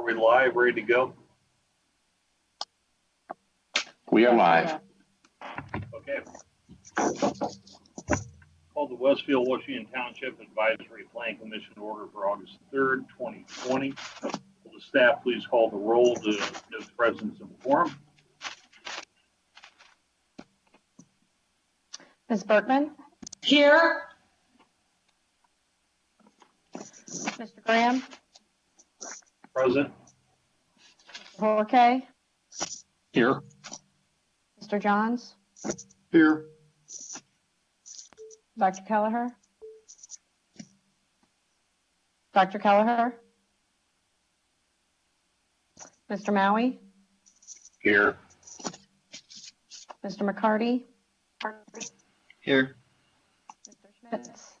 we live, ready to go? We are live. Okay. Call the Westfield, Washington Township Advisory Plan Commission order for August 3rd, 2020. Will the staff please call the roll to note the presence of quorum? Ms. Bergman? Here. Mr. Graham? Present. Mr. Horke? Here. Mr. Johns? Here. Dr. Kelleher? Dr. Kelleher? Mr. Maui? Here. Mr. McCarty? Here. Mr. Schmitz?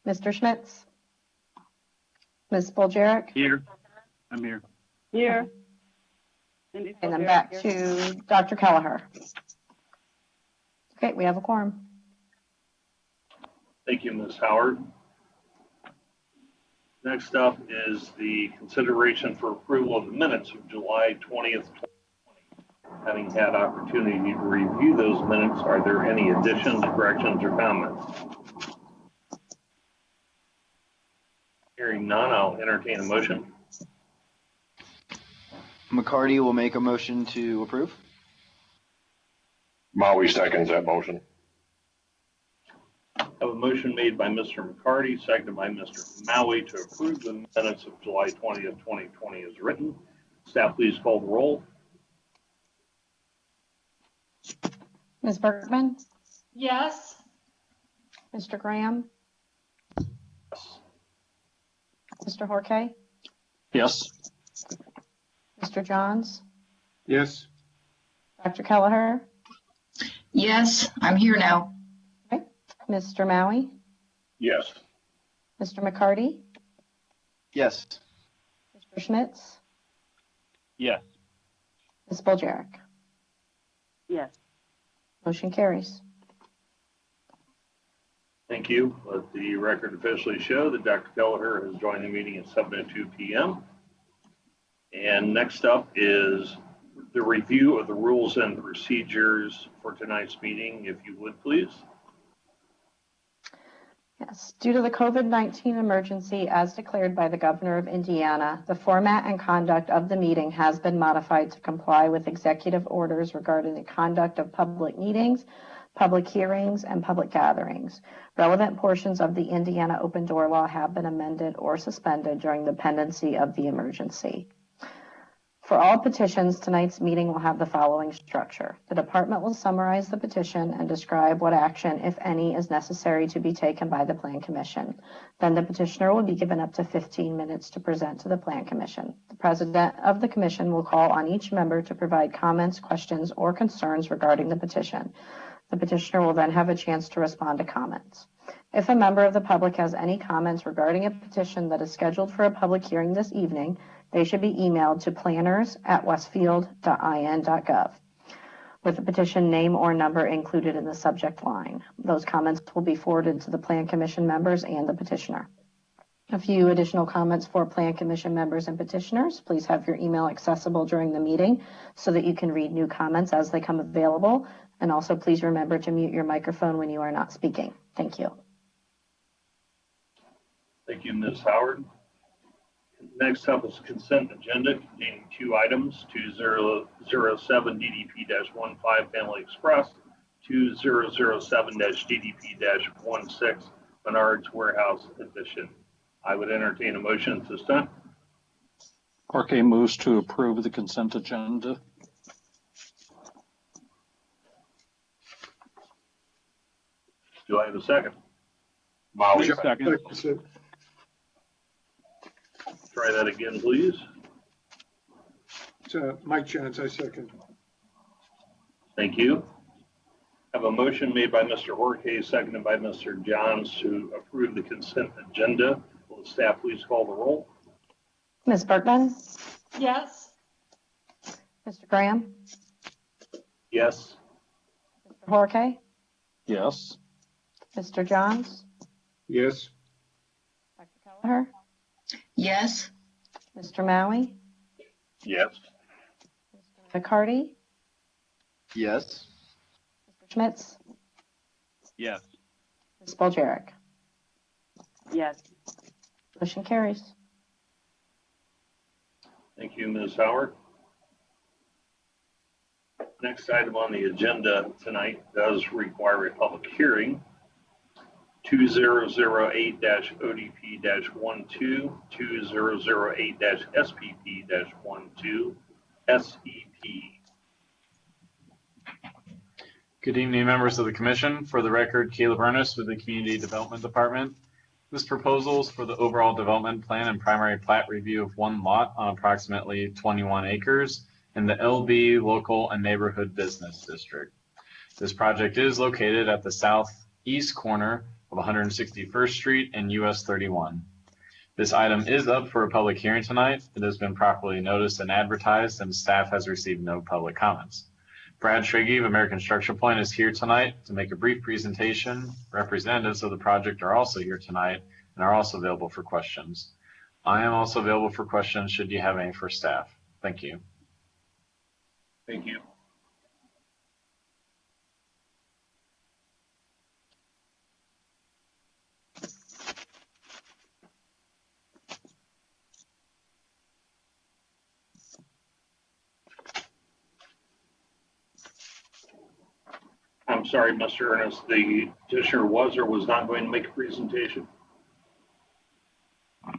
Mr. Schmitz? Ms. Boljarek? Here. I'm here. Here. And then back to Dr. Kelleher. Okay, we have a quorum. Thank you, Ms. Howard. Next up is the consideration for approval of the minutes of July 20th, 2020. Having had opportunity to review those minutes, are there any additions, corrections, or comments? Hearing none, I'll entertain a motion. McCarty will make a motion to approve. Maui seconds that motion. I have a motion made by Mr. McCarty, seconded by Mr. Maui to approve the minutes of July 20th, 2020 as written. Staff, please call the roll. Ms. Bergman? Yes. Mr. Graham? Yes. Mr. Horke? Yes. Mr. Johns? Yes. Dr. Kelleher? Yes, I'm here now. Okay. Mr. Maui? Yes. Mr. McCarty? Yes. Mr. Schmitz? Yes. Ms. Boljarek? Yes. Motion carries. Thank you. Let the record officially show that Dr. Kelleher has joined the meeting at 7:02 p.m. And next up is the review of the rules and procedures for tonight's meeting, if you would, please. Yes, due to the COVID-19 emergency as declared by the Governor of Indiana, the format and conduct of the meeting has been modified to comply with executive orders regarding the conduct of public meetings, public hearings, and public gatherings. Relevant portions of the Indiana Open Door Law have been amended or suspended during the pendency of the emergency. For all petitions, tonight's meeting will have the following structure. The department will summarize the petition and describe what action, if any, is necessary to be taken by the Plan Commission. Then the petitioner will be given up to 15 minutes to present to the Plan Commission. The president of the commission will call on each member to provide comments, questions, or concerns regarding the petition. The petitioner will then have a chance to respond to comments. If a member of the public has any comments regarding a petition that is scheduled for a public hearing this evening, they should be emailed to planners@westfield.in.gov with the petition name or number included in the subject line. Those comments will be forwarded to the Plan Commission members and the petitioner. A few additional comments for Plan Commission members and petitioners. Please have your email accessible during the meeting so that you can read new comments as they come available. And also please remember to mute your microphone when you are not speaking. Thank you. Thank you, Ms. Howard. Next up is consent agenda containing two items, 2007 DDP-15 Family Express, 2007-DDP-16 Menards Warehouse Edition. I would entertain a motion at this time. Horke moves to approve the consent agenda. Do I have a second? Maui Second. Try that again, please. It's Mike Johns, I second. Thank you. I have a motion made by Mr. Horke, seconded by Mr. Johns to approve the consent agenda. Will the staff please call the roll? Ms. Bergman? Yes. Mr. Graham? Yes. Mr. Horke? Yes. Mr. Johns? Yes. Dr. Kelleher? Yes. Mr. Maui, Yes. Mr. McCarty, Yes. Mr. Schmitz, Yes. Ms. Boljeric. Yes. Motion carries. Thank you, Ms. Howard. Next item on the agenda tonight does require a public hearing. 2008-ODP-12, 2008-SPP-12, SCP. Good evening, members of the commission. For the record, Caleb Ernest with the Community Development Department. This proposal is for the overall development plan and primary plat review of one lot on approximately 21 acres in the LB Local and Neighborhood Business District. This project is located at the southeast corner of 161st Street and US 31. This item is up for a public hearing tonight. It has been properly noticed and advertised, and staff has received no public comments. Brad Triggy of American Structure Point is here tonight to make a brief presentation. Representatives of the project are also here tonight and are also available for questions. I am also available for questions should you have any for staff. Thank you. Thank you. I'm sorry, Mr. Ernest, the petitioner was or was not going to make a presentation?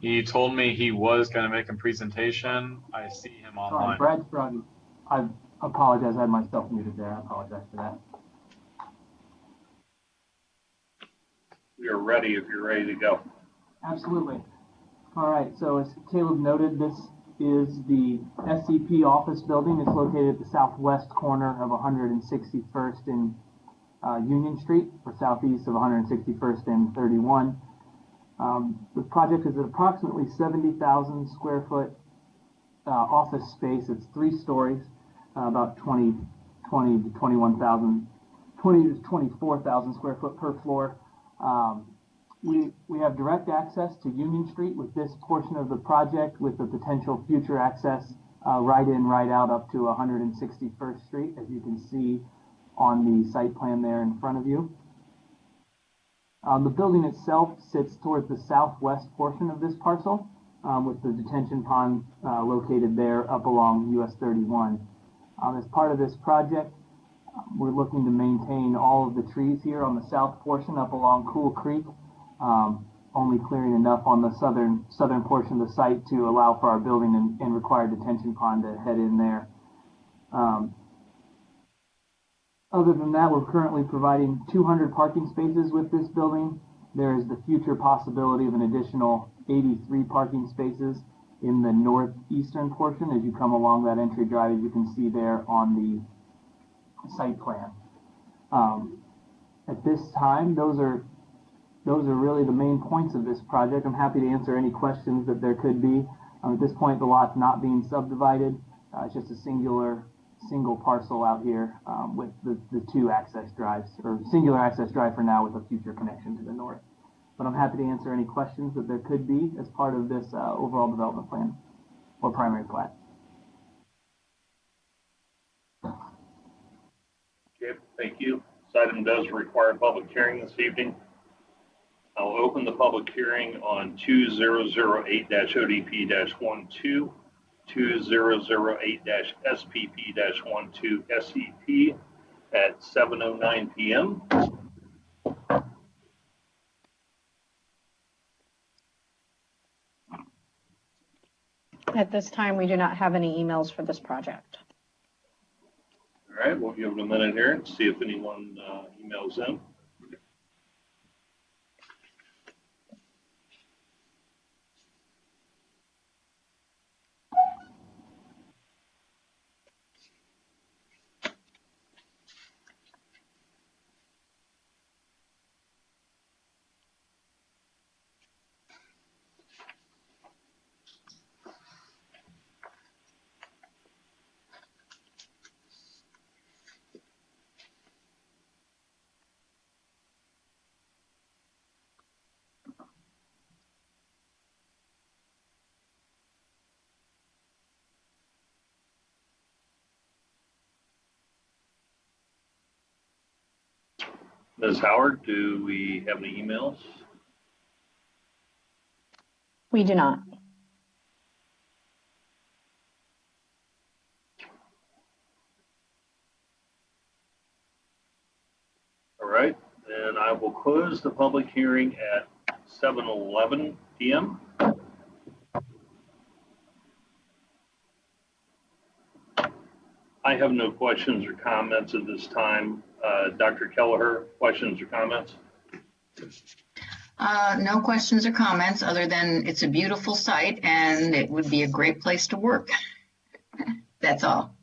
He told me he was going to make a presentation. I see him Sorry, online. Brad Struggy. I apologize. I had myself muted there. I apologize for that. We are ready if you're ready to go. Absolutely. All right. So as Caleb noted, this is the SCP Office Building. It's located at the southwest corner of 161st and Union Street, or southeast of 161st and 31. The project is at approximately 70,000 square foot office space. It's 3 stories, about 20 to 24,000 square foot per floor. We have direct access to Union Street with this portion of the project, with the potential future access right in, right out up to 161st Street, as you can see on the site plan there in front of you. The building itself sits towards the southwest portion of this parcel, with the detention pond located there up along US 31. As part of this project, we're looking to maintain all of the trees here on the south portion up along Cool Creek, only clearing enough on the southern portion of the site to allow for our building and required detention pond to head in there. Other than that, we're currently providing 200 parking spaces with this building. There is the future possibility of an additional 83 parking spaces in the northeastern portion as you come along that entry drive, as you can see there on the site plan. At this time, those are really the main points of this project. I'm happy to answer any questions that there could be. At this point, the lot's not being subdivided. It's just a single parcel out here with the 2 access drives, or singular access drive for now with a future connection to the north. But I'm happy to answer any questions that there could be as part of this overall development plan or primary plat. Okay, thank you. This item does require a public hearing this evening. I'll open the public hearing on 2008-ODP-12, 2008-SPP-12 SCP at 7:09 p.m. At this time, we do not have any emails for this project. All right, we'll give it a minute here and see if anyone emails in. Ms. Howard, do we have any emails? We do not. All right, then I will close the public hearing at 7:11 p.m. I have no questions or comments at this time. Dr. Kelleher, questions or comments? No questions or comments other than it's a beautiful site and it would be a great place to work. That's all.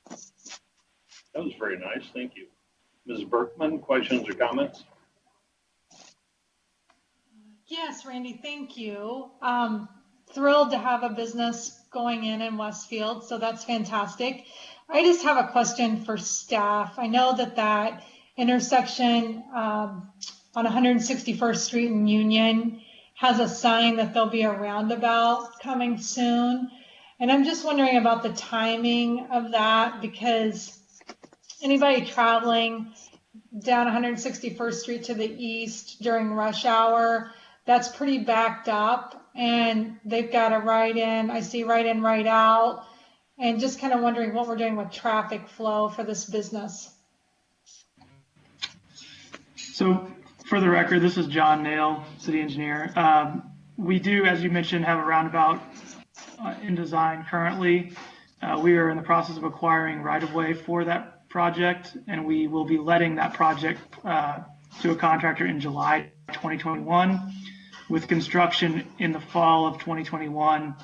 That was very nice, thank you. Ms. Berkman, questions or comments? Yes, Randy, thank you. Thrilled to have a business going in Westfield, so that's fantastic. I just have a question for staff. I know that intersection on 161st Street in Union has a sign that there'll be a roundabout coming soon. And I'm just wondering about the timing of that, because anybody traveling down 161st Street to the east during rush hour, that's pretty backed up, and they've got a right in, I see right in, right out, and just kind of wondering what we're doing with traffic flow for this business. So for the record, this is John Nail, city engineer. We do, as you mentioned, have a roundabout in design currently. We are in the process of acquiring right-of-way for that project, and we will be letting that project to a contractor in July 2021. With construction in the fall of 2021,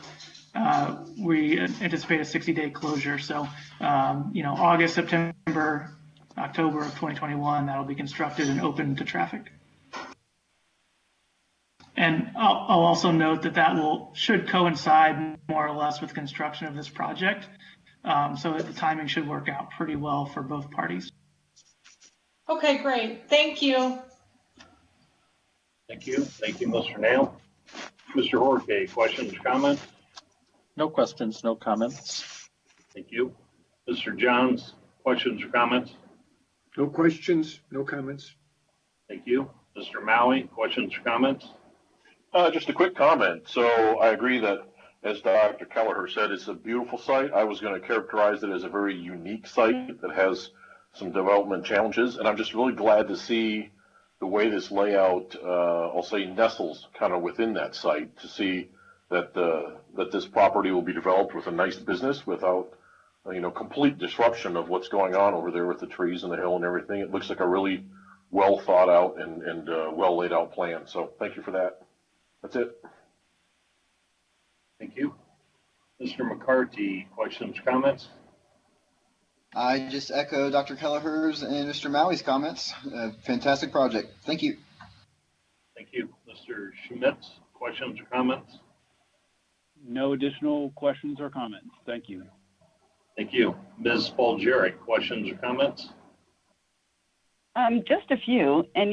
we anticipate a 60-day closure. So, August, September, October of 2021, that'll be constructed and open to traffic. And I'll also note that should coincide more or less with construction of this project, so that the timing should work out pretty well for both parties. Okay, great. Thank you. Thank you. Thank you, Mr. Nail. Mr. Horke, questions or comments? No questions, no comments. Thank you. Mr. Johns, questions or comments? No questions, no comments. Thank you. Mr. Maui, questions or comments? Just a quick comment. So I agree that, as Dr. Kelleher said, it's a beautiful site. I was going to characterize it as a very unique site that has some development challenges, and I'm just really glad to see the way this layout, I'll say, nestles kind of within that site, to see that that this property will be developed with a nice business without, complete disruption of what's going on over there with the trees and the hill and everything. It looks like a really well thought out and well laid out plan. So thank you for that. That's it. Thank you. Mr. McCarthy, questions or comments? I just echo Dr. Kelleher's and Mr. Maui's comments. Fantastic project. Thank you. Thank you. Mr. Schmitz, questions or comments? No additional questions or comments. Thank you. Thank you. Ms. Polgeri, questions or comments? Just a few, and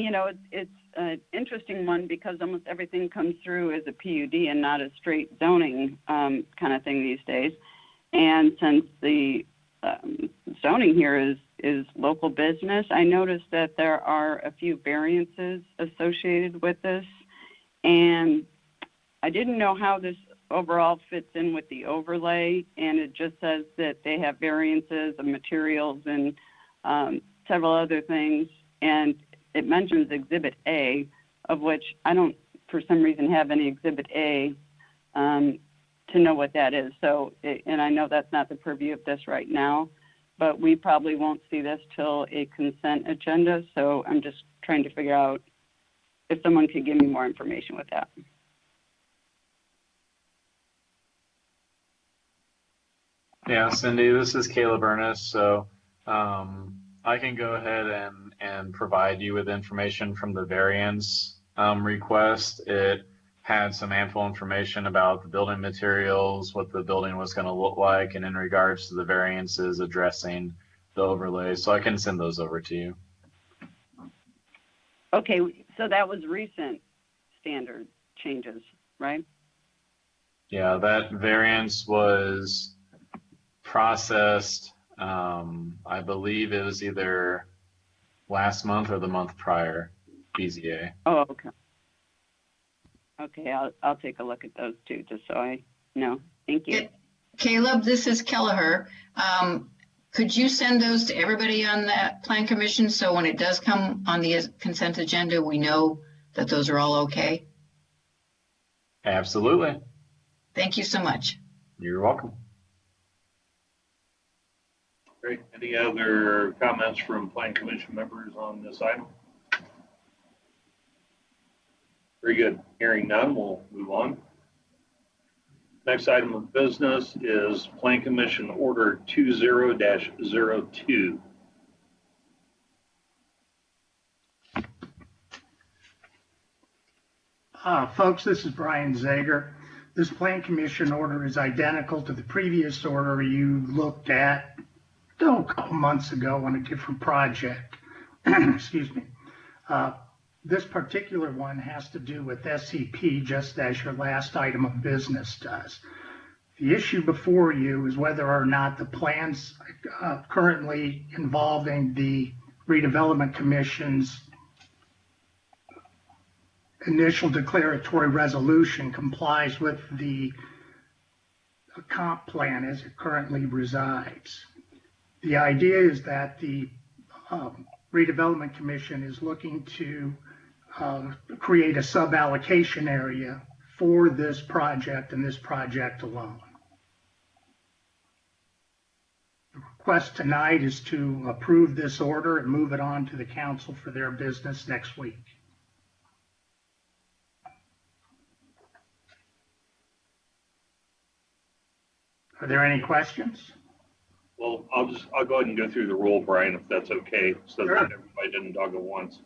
it's an interesting one because almost everything comes through as a PUD and not a straight zoning kind of thing these days. And since the zoning here is local business, I noticed that there are a few variances associated with this, and I didn't know how this overall fits in with the overlay, and it just says that they have variances of materials and several other things, and it mentions Exhibit A, of which I don't, for some reason, have any Exhibit A to know what that is. So, and I know that's not the purview of this right now, but we probably won't see this till a consent agenda. So I'm just trying to figure out if someone could give me more information with that. Yeah, Cindy, this is Caleb Ernest. So I can go ahead and provide you with information from the variance request. It had some ample information about the building materials, what the building was going to look like, and in regards to the variances addressing the overlay. So I can send those over to you. Okay, so that was recent standard changes, right? Yeah, that variance was processed, I believe it was either last month or the month prior, BZA. Oh, okay. Okay, I'll take a look at those too, just so I know. Thank you. Caleb, this is Kelleher. Could you send those to everybody on that plan commission so when it does come on the consent agenda, we know that those are all okay? Absolutely. Thank you so much. You're welcome. Great. Any other comments from Plan Commission members on this item? Very good. Hearing none, we'll move on. Next item of business is Plan Commission Order 20-02. Folks, this is Brian Zager. This Plan Commission order is identical to the previous order you looked at a couple months ago on a different project. Excuse me. This particular one has to do with SCP, just as your last item of business does. The issue before you is whether or not the plans currently involving the Redevelopment Commission's initial declaratory resolution complies with the comp plan as it currently resides. The idea is that the Redevelopment Commission is looking to create a sub-allocation area for this project and this project alone. The request tonight is to approve this order and move it on to the council for their business next week. Are there any questions? Well, I'll go ahead and go through the rule, Brian, if that's okay, so Sure. that everybody didn't dog at once.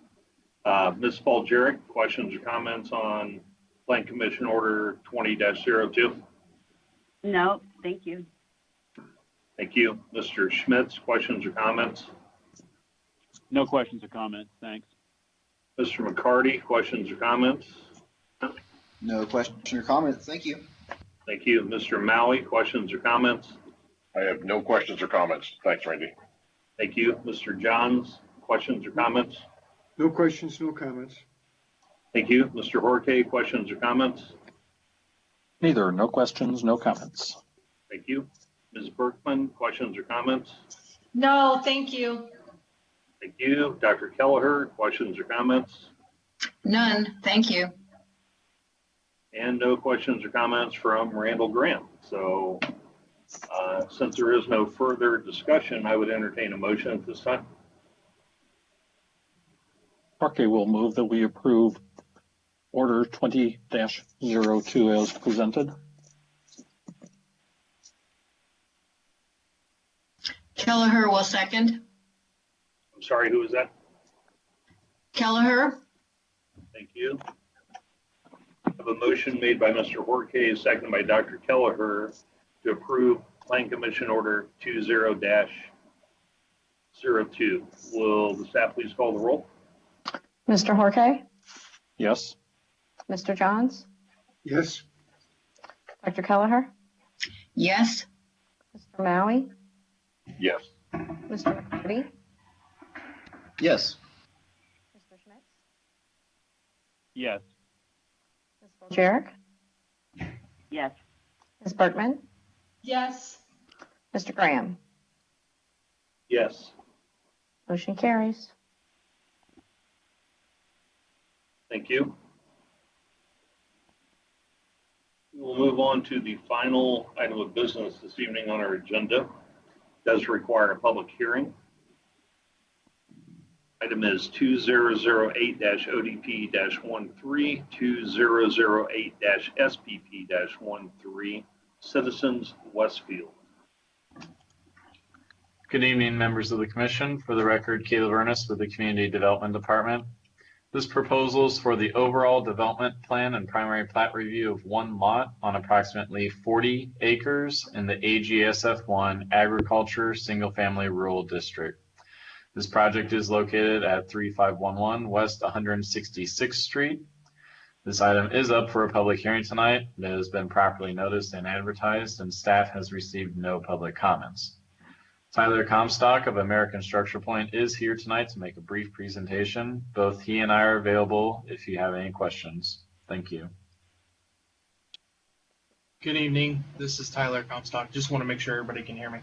Ms. Paul-Jarrett, questions or comments on Plan Commission Order 20-02? No, thank you. Thank you. Mr. Schmitz, questions or comments? No questions or comments. Thanks. Mr. McCarty, questions or comments? No question or comment. Thank you. Thank you. Mr. Maui, questions or comments? I have no questions or comments. Thanks, Randy. Thank you. Mr. Johns, questions or comments? No questions, no comments. Thank you. Mr. Horke, questions or comments? Neither. No questions, no comments. Thank you. Ms. Berkman, questions or comments? No, thank you. Thank you. Dr. Kelleher, questions or comments? None, thank you. And no questions or comments from Randall Graham. So since there is no further discussion, I would entertain a motion at this time. Okay, we'll move that we approve Order 20-02 as presented. Kelleher will second. I'm sorry, who was that? Kelleher? Thank you. I have a motion made by Mr. Horke, seconded by Dr. Kelleher to approve Plan Commission Order 20-02. Will the staff please call the roll? Mr. Horke, Yes. Mr. Johns, Yes, Dr. Kelleher, Yes. Mr. Maui, Yes. Mr. McCarty, Yes. Mr. Schmitz, Yes. Ms. Boljarek, Yes. Ms. Berkman, Yes. Mr. Graham. Yes. Motion carries. Thank you. We will move on to the final item of business this evening on our agenda. It does require a public hearing. Item is 2008-ODP-13, 2008-SPP-13, Citizens Westfield. Good evening, members of the commission. For the record, Caleb Ernest with the Community Development Department. This proposal is for the overall development plan and primary plat review of one lot on approximately 40 acres in the AGSF1 Agriculture Single Family Rural District. This project is located at 3511 West 166th Street. This item is up for a public hearing tonight. It has been properly noticed and advertised, and staff has received no public comments. Tyler Comstock of American Structure Point is here tonight to make a brief presentation. Both he and I are available if you have any questions. Thank you. Good evening. This is Tyler Comstock. Just want to make sure everybody can hear me.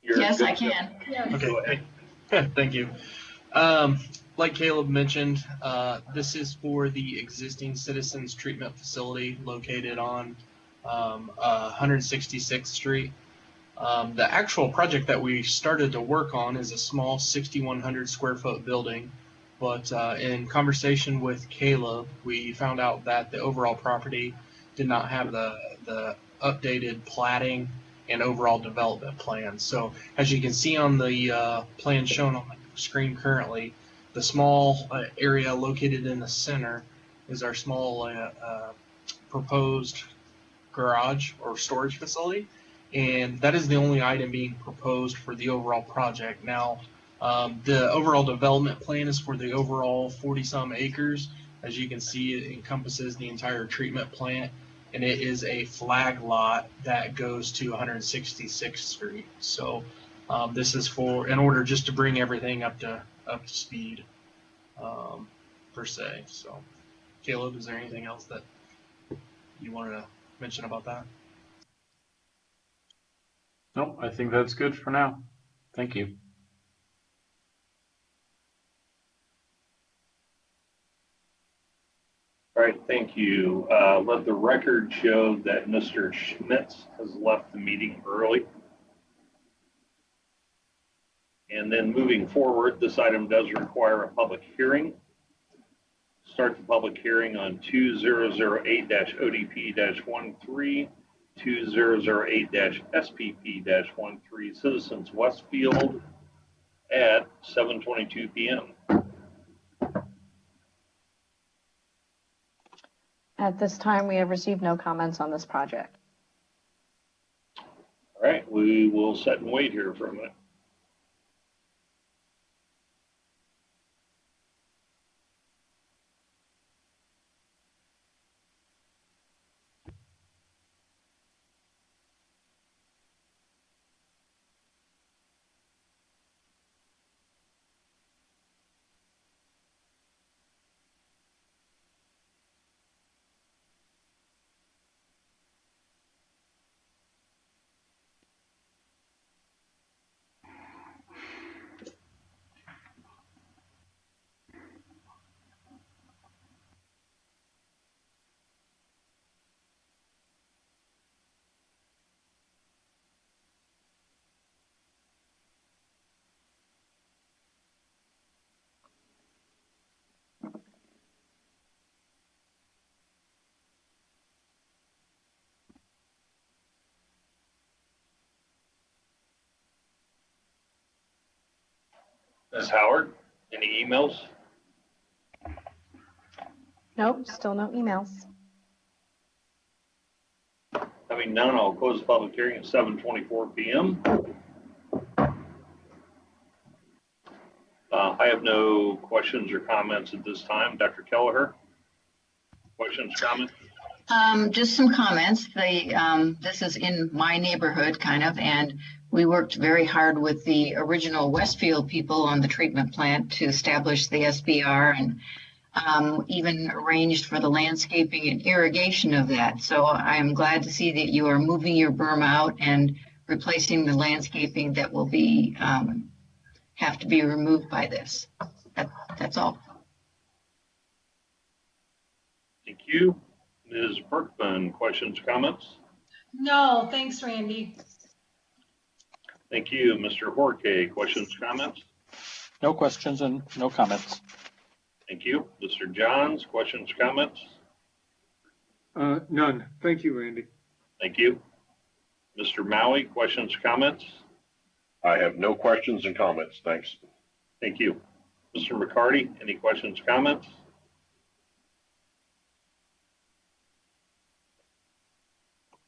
Yes, I can. Okay. Thank you. Like Caleb mentioned, this is for the existing Citizens Treatment Facility located on 166th Street. The actual project that we started to work on is a small 6,100 square foot building, but in conversation with Caleb, we found out that the overall property did not have the updated platting and overall development plan. So as you can see on the plan shown on the screen currently, the small area located in the center is our small proposed garage or storage facility, and that is the only item being proposed for the overall project. Now, the overall development plan is for the overall 40-some acres. As you can see, it encompasses the entire treatment plant, and it is a flag lot that goes to 166th Street. So this is in order just to bring everything up to speed, per se. So, Caleb, is there anything else that you wanted to mention about that? Nope, I think that's good for now. Thank you. All right, thank you. Let the record show that Mr. Schmitz has left the meeting early. And then moving forward, this item does require a public hearing. Start the public hearing on 2008-ODP-13, 2008-SPP-13, Citizens Westfield at 7:22 p.m. At this time, we have received no comments on this project. All right, we will sit and wait here for a minute. Ms. Howard, any emails? Nope, still no emails. Having none, I'll close the public hearing at 7:24 p.m. I have no questions or comments at this time. Dr. Kelleher, questions, comments? Just some comments. This is in my neighborhood, kind of, and we worked very hard with the original Westfield people on the treatment plant to establish the SBR, and even arranged for the landscaping and irrigation of that. So I am glad to see that you are moving your berm out and replacing the landscaping that will be have to be removed by this. That's all. Thank you. Ms. Berkman, questions, comments? No, thanks, Randy. Thank you. Mr. Horke, questions, comments? No questions and no comments. Thank you. Mr. Johns, questions, comments? None. Thank you, Randy. Thank you. Mr. Maui, questions, comments? I have no questions and comments. Thanks. Thank you. Mr. McCarty, any questions, comments?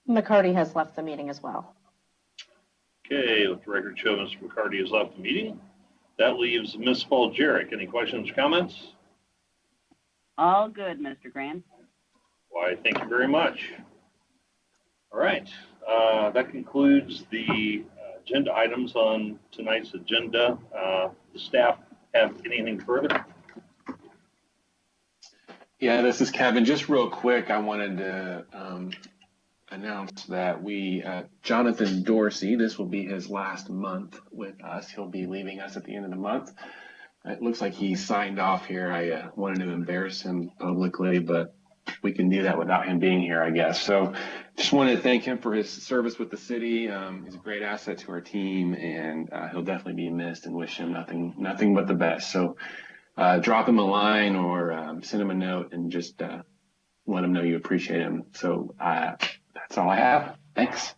McCarty has left the meeting as well. Okay, let the record show Mr. McCarty has left the meeting. That leaves Ms. Bulgaric. Any questions, comments? All good, Mr. Grant. Why, thank you very much. All right, that concludes the agenda items on tonight's agenda. The staff have anything further? Yeah, this is Kevin. Just real quick, I wanted to announce that Jonathan Dorsey, this will be his last month with us. He'll be leaving us at the end of the month. It looks like he signed off here. I wanted to embarrass him publicly, but we can do that without him being here, I guess. So just wanted to thank him for his service with the city. He's a great asset to our team, and he'll definitely be missed, and wish him nothing but the best. So drop him a line or send him a note and just let him know you appreciate him. So that's all I have. Thanks.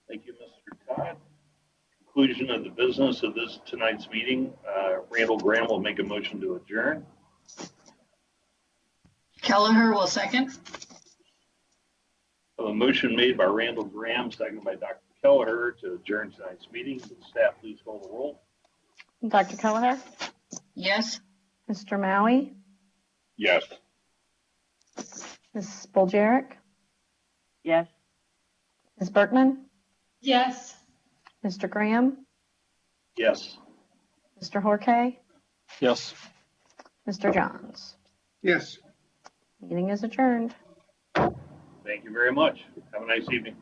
Thank you, Mr. Todd. Conclusion of the business of tonight's meeting. Randall Graham will make a motion to adjourn. Kelleher will second. A motion made by Randall Graham, seconded by Dr. Kelleher to adjourn tonight's meeting. Will the staff please call the roll? Dr. Kelleher? Yes. Mr. Maui? Yes. Ms. Spoljaric? Yes. Ms. Berkman? Yes. Mr. Graham? Yes. Mr. Horkay? Yes. Mr. Johns? Yes. Meeting is adjourned. Thank you very much. Have a nice evening.